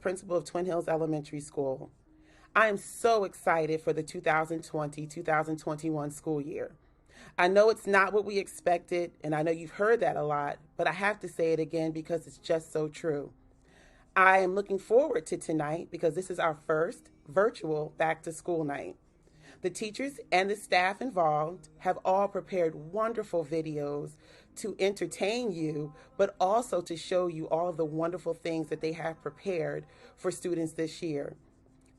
Principal of Twin Hills Elementary School. I am so excited for the 2020-2021 school year. I know it's not what we expected, and I know you've heard that a lot, but I have to say it again because it's just so true. I am looking forward to tonight because this is our first virtual back to school night. The teachers and the staff involved have all prepared wonderful videos to entertain you, but also to show you all of the wonderful things that they have prepared for students this year.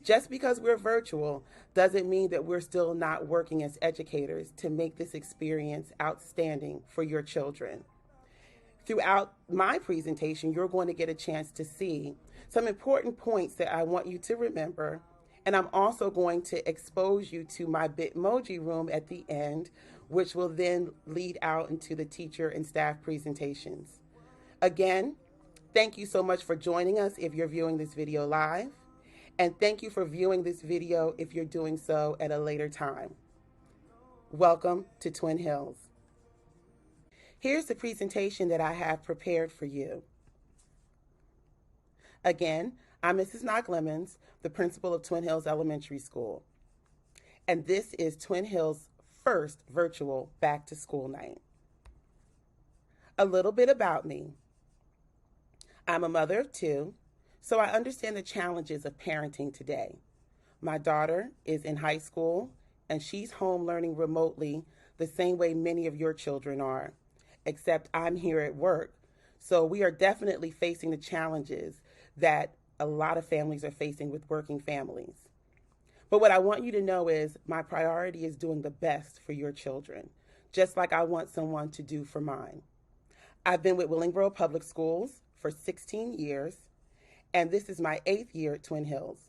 Just because we're virtual doesn't mean that we're still not working as educators to make this experience outstanding for your children. Throughout my presentation, you're going to get a chance to see some important points that I want you to remember. And I'm also going to expose you to my Bitmoji Room at the end, which will then lead out into the teacher and staff presentations. Again, thank you so much for joining us if you're viewing this video live. And thank you for viewing this video if you're doing so at a later time. Welcome to Twin Hills. Here's the presentation that I have prepared for you. Again, I'm Mrs. Nock-Lemons, the principal of Twin Hills Elementary School. And this is Twin Hills' first virtual back to school night. A little bit about me. I'm a mother of two, so I understand the challenges of parenting today. My daughter is in high school and she's home learning remotely the same way many of your children are, except I'm here at work. So we are definitely facing the challenges that a lot of families are facing with working families. But what I want you to know is my priority is doing the best for your children, just like I want someone to do for mine. I've been with Willingboro Public Schools for 16 years, and this is my 8th year at Twin Hills.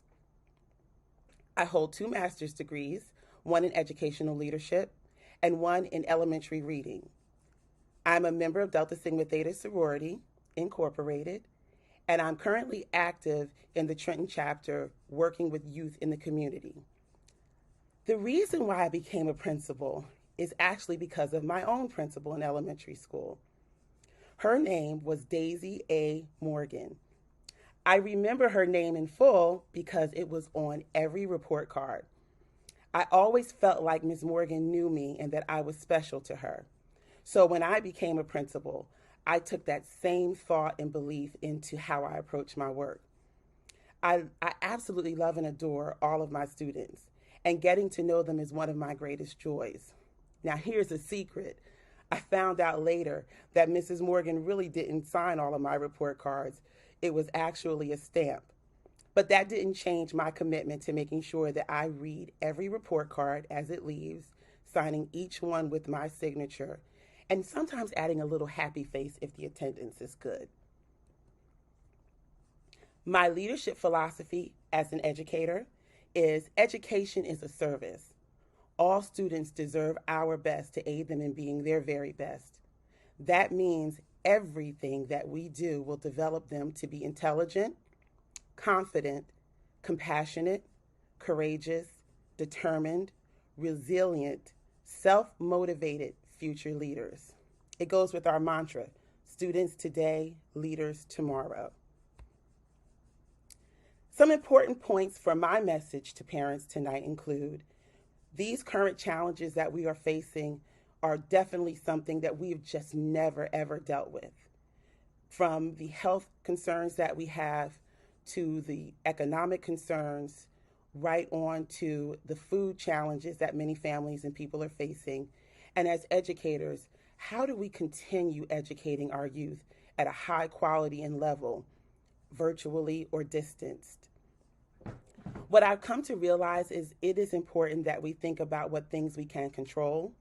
I hold 2 master's degrees, one in educational leadership and one in elementary reading. I'm a member of Delta Sigma Theta Sorority, Incorporated, and I'm currently active in the Trenton chapter working with youth in the community. The reason why I became a principal is actually because of my own principal in elementary school. Her name was Daisy A. Morgan. I remember her name in full because it was on every report card. I always felt like Ms. Morgan knew me and that I was special to her. So when I became a principal, I took that same thought and belief into how I approach my work. I absolutely love and adore all of my students, and getting to know them is one of my greatest joys. Now, here's a secret. I found out later that Mrs. Morgan really didn't sign all of my report cards. It was actually a stamp. But that didn't change my commitment to making sure that I read every report card as it leaves, signing each one with my signature, and sometimes adding a little happy face if the attendance is good. My leadership philosophy as an educator is education is a service. All students deserve our best to aid them in being their very best. That means everything that we do will develop them to be intelligent, confident, compassionate, courageous, determined, resilient, self-motivated future leaders. It goes with our mantra, students today, leaders tomorrow. Some important points for my message to parents tonight include these current challenges that we are facing are definitely something that we've just never, ever dealt with. From the health concerns that we have to the economic concerns, right on to the food challenges that many families and people are facing. And as educators, how do we continue educating our youth at a high quality and level, virtually or distanced? What I've come to realize is it is important that we think about what things we can control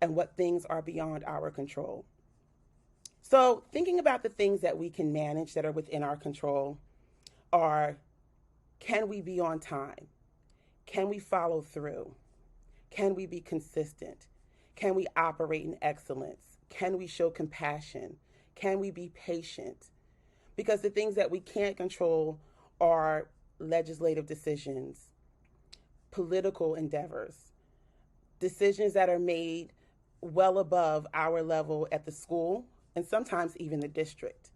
and what things are beyond our control. So thinking about the things that we can manage that are within our control are, can we be on time? Can we follow through? Can we be consistent? Can we operate in excellence? Can we show compassion? Can we be patient? Because the things that we can't control are legislative decisions, political endeavors, decisions that are made well above our level at the school and sometimes even the district.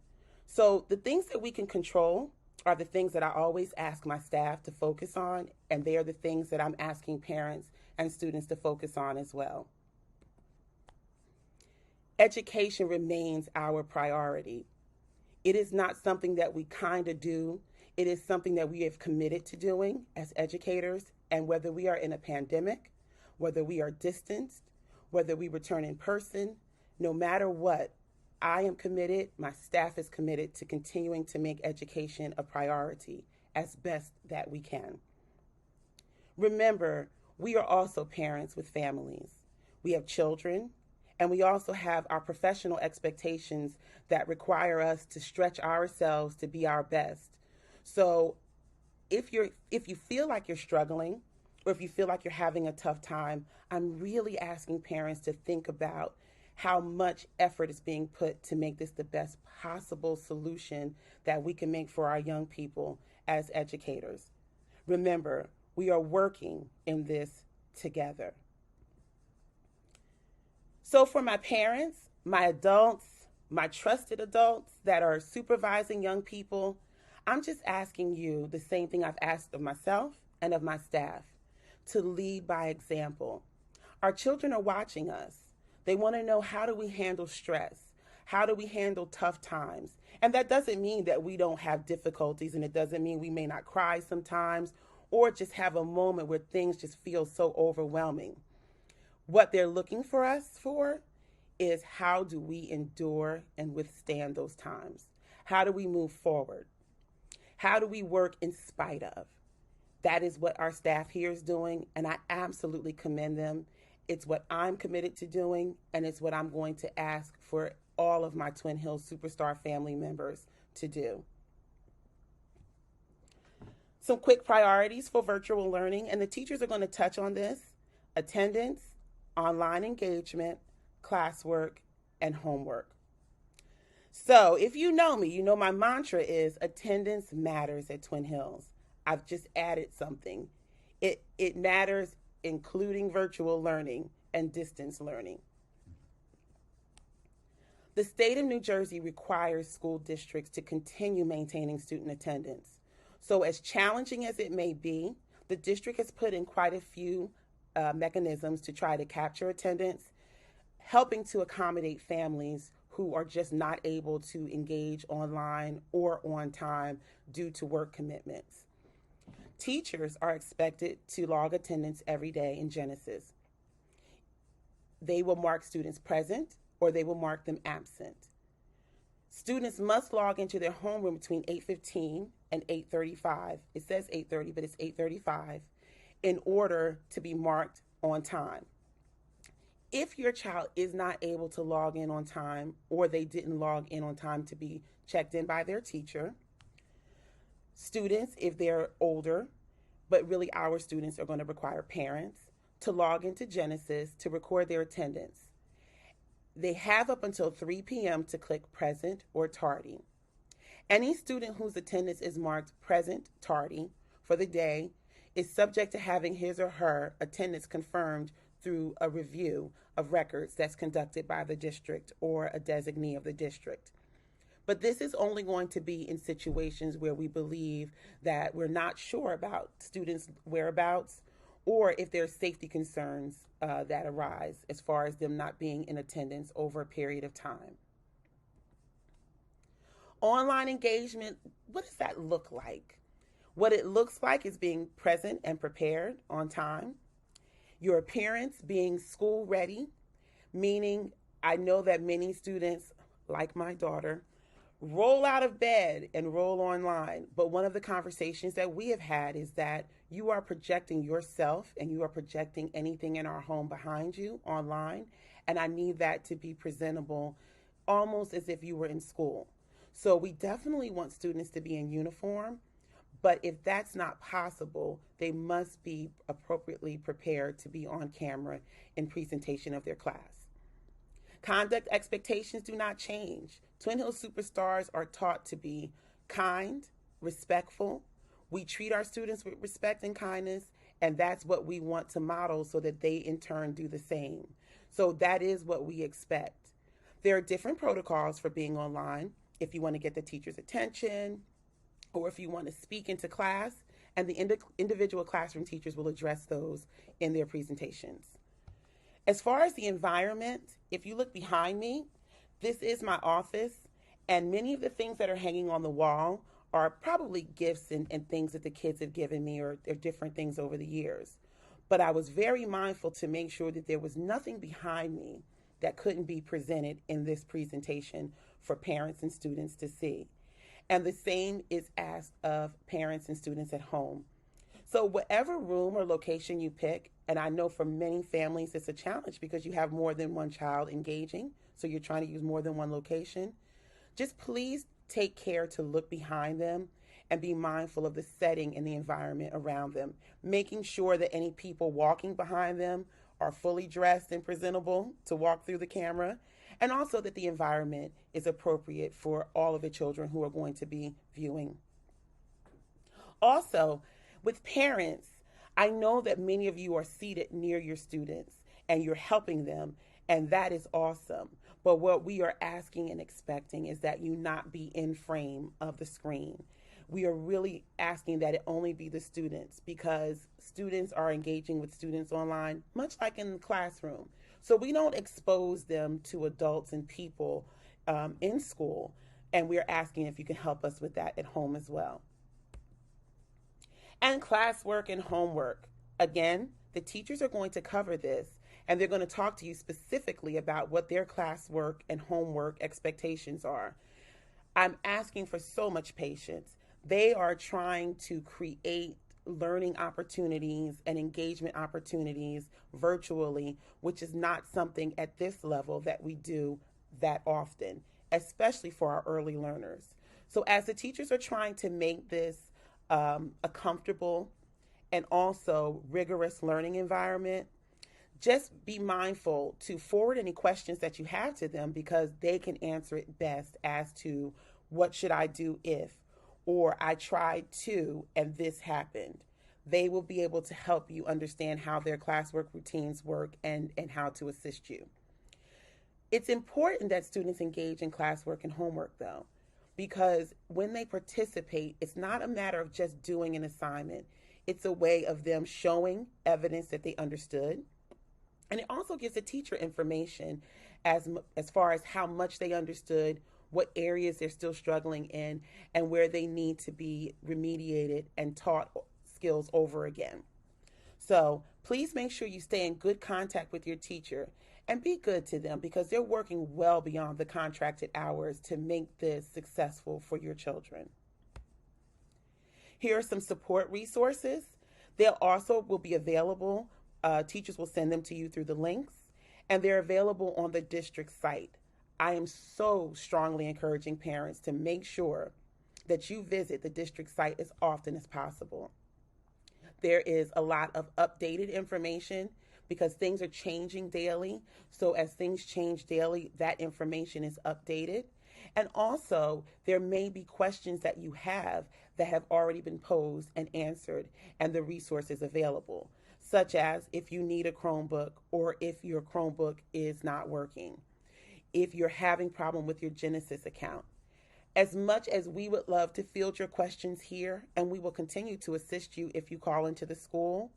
So the things that we can control are the things that I always ask my staff to focus on, and they are the things that I'm asking parents and students to focus on as well. Education remains our priority. It is not something that we kind of do. It is something that we have committed to doing as educators, and whether we are in a pandemic, whether we are distanced, whether we return in person, no matter what, I am committed, my staff is committed to continuing to make education a priority as best that we can. Remember, we are also parents with families. We have children, and we also have our professional expectations that require us to stretch ourselves to be our best. So if you feel like you're struggling, or if you feel like you're having a tough time, I'm really asking parents to think about how much effort is being put to make this the best possible solution that we can make for our young people as educators. Remember, we are working in this together. So for my parents, my adults, my trusted adults that are supervising young people, I'm just asking you the same thing I've asked of myself and of my staff, to lead by example. Our children are watching us. They want to know, how do we handle stress? How do we handle tough times? And that doesn't mean that we don't have difficulties, and it doesn't mean we may not cry sometimes or just have a moment where things just feel so overwhelming. What they're looking for us for is, how do we endure and withstand those times? How do we move forward? How do we work in spite of? That is what our staff here is doing, and I absolutely commend them. It's what I'm committed to doing, and it's what I'm going to ask for all of my Twin Hills Superstar family members to do. Some quick priorities for virtual learning, and the teachers are going to touch on this: attendance, online engagement, classwork, and homework. So if you know me, you know my mantra is attendance matters at Twin Hills. I've just added something. It matters, including virtual learning and distance learning. The state of New Jersey requires school districts to continue maintaining student attendance. So as challenging as it may be, the district has put in quite a few mechanisms to try to capture attendance, helping to accommodate families who are just not able to engage online or on time due to work commitments. Teachers are expected to log attendance every day in Genesis. They will mark students present, or they will mark them absent. Students must log into their homeroom between 8:15 and 8:35. It says 8:30, but it's 8:35, in order to be marked on time. If your child is not able to log in on time, or they didn't log in on time to be checked in by their teacher, students, if they're older, but really our students are going to require parents to log into Genesis to record their attendance. They have up until 3 p.m. to click present or tardy. Any student whose attendance is marked present, tardy for the day is subject to having his or her attendance confirmed through a review of records that's conducted by the district or a designee of the district. But this is only going to be in situations where we believe that we're not sure about students' whereabouts, or if there's safety concerns that arise as far as them not being in attendance over a period of time. Online engagement, what does that look like? What it looks like is being present and prepared on time. Your appearance being school ready, meaning I know that many students, like my daughter, roll out of bed and roll online. But one of the conversations that we have had is that you are projecting yourself and you are projecting anything in our home behind you online. And I need that to be presentable, almost as if you were in school. So we definitely want students to be in uniform. But if that's not possible, they must be appropriately prepared to be on camera in presentation of their class. Conduct expectations do not change. Twin Hills Superstars are taught to be kind, respectful. We treat our students with respect and kindness, and that's what we want to model so that they in turn do the same. So that is what we expect. There are different protocols for being online. If you want to get the teacher's attention, or if you want to speak into class, and the individual classroom teachers will address those in their presentations. As far as the environment, if you look behind me, this is my office, and many of the things that are hanging on the wall are probably gifts and things that the kids have given me, or different things over the years. But I was very mindful to make sure that there was nothing behind me that couldn't be presented in this presentation for parents and students to see. And the same is asked of parents and students at home. So whatever room or location you pick, and I know for many families it's a challenge because you have more than one child engaging, so you're trying to use more than one location, just please take care to look behind them and be mindful of the setting and the environment around them, making sure that any people walking behind them are fully dressed and presentable to walk through the camera, and also that the environment is appropriate for all of the children who are going to be viewing. Also, with parents, I know that many of you are seated near your students and you're helping them, and that is awesome. But what we are asking and expecting is that you not be in frame of the screen. We are really asking that it only be the students, because students are engaging with students online, much like in the classroom. So we don't expose them to adults and people in school, and we're asking if you can help us with that at home as well. And classwork and homework. Again, the teachers are going to cover this, and they're going to talk to you specifically about what their classwork and homework expectations are. I'm asking for so much patience. They are trying to create learning opportunities and engagement opportunities virtually, which is not something at this level that we do that often, especially for our early learners. So as the teachers are trying to make this a comfortable and also rigorous learning environment, just be mindful to forward any questions that you have to them, because they can answer it best as to what should I do if, or I tried to and this happened. They will be able to help you understand how their classwork routines work and how to assist you. It's important that students engage in classwork and homework, though, because when they participate, it's not a matter of just doing an assignment. It's a way of them showing evidence that they understood. And it also gives the teacher information as far as how much they understood, what areas they're still struggling in, and where they need to be remediated and taught skills over again. So please make sure you stay in good contact with your teacher and be good to them, because they're working well beyond the contracted hours to make this successful for your children. Here are some support resources. They'll also will be available. Teachers will send them to you through the links, and they're available on the district site. I am so strongly encouraging parents to make sure that you visit the district site as often as possible. There is a lot of updated information because things are changing daily. So as things change daily, that information is updated. And also, there may be questions that you have that have already been posed and answered, and the resources available, such as if you need a Chromebook or if your Chromebook is not working, if you're having problem with your Genesis account. As much as we would love to field your questions here, and we will continue to assist you if you call into the school,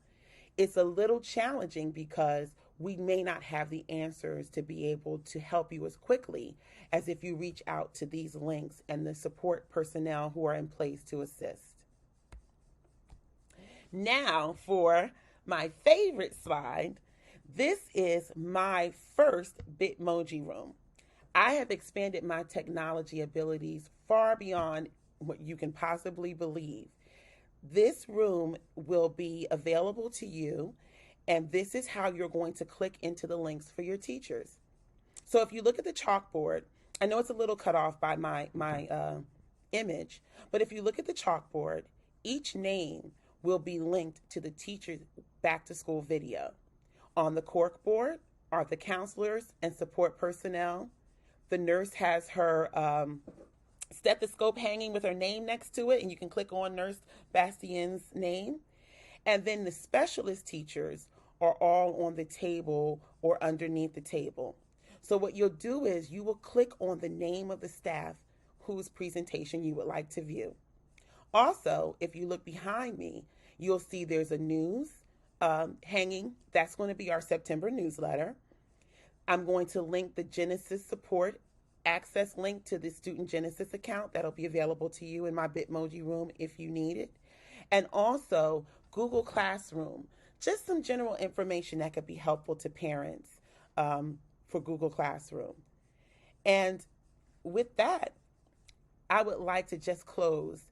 it's a little challenging because we may not have the answers to be able to help you as quickly as if you reach out to these links and the support personnel who are in place to assist. Now for my favorite slide. This is my first Bitmoji Room. I have expanded my technology abilities far beyond what you can possibly believe. This room will be available to you, and this is how you're going to click into the links for your teachers. So if you look at the chalkboard, I know it's a little cut off by my image, but if you look at the chalkboard, each name will be linked to the teacher's back to school video. On the cork board are the counselors and support personnel. The nurse has her stethoscope hanging with her name next to it, and you can click on Nurse Bastien's name. And then the specialist teachers are all on the table or underneath the table. So what you'll do is you will click on the name of the staff whose presentation you would like to view. Also, if you look behind me, you'll see there's a news hanging. That's going to be our September newsletter. I'm going to link the Genesis support access link to the Student Genesis account. That'll be available to you in my Bitmoji Room if you need it. And also Google Classroom, just some general information that could be helpful to parents for Google Classroom. And with that, I would like to just close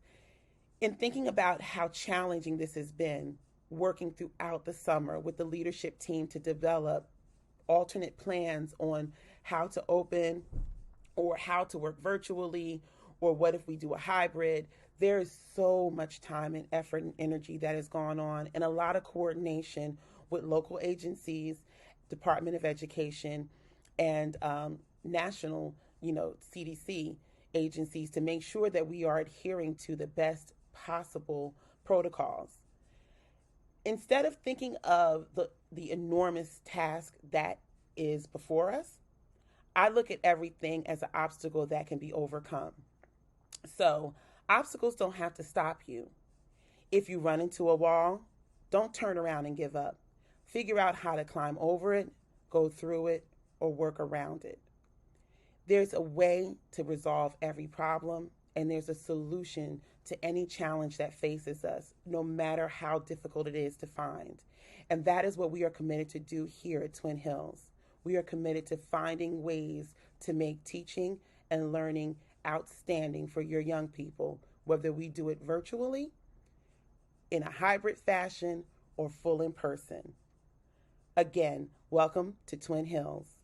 in thinking about how challenging this has been working throughout the summer with the leadership team to develop alternate plans on how to open or how to work virtually, or what if we do a hybrid. There is so much time and effort and energy that has gone on, and a lot of coordination with local agencies, Department of Education, and national, CDC agencies to make sure that we are adhering to the best possible protocols. Instead of thinking of the enormous task that is before us, I look at everything as an obstacle that can be overcome. So, obstacles don't have to stop you. If you run into a wall, don't turn around and give up. Figure out how to climb over it, go through it, or work around it. There's a way to resolve every problem, and there's a solution to any challenge that faces us, no matter how difficult it is to find. And that is what we are committed to do here at Twin Hills. We are committed to finding ways to make teaching and learning outstanding for your young people, whether we do it virtually, in a hybrid fashion, or full in person. Again, welcome to Twin Hills.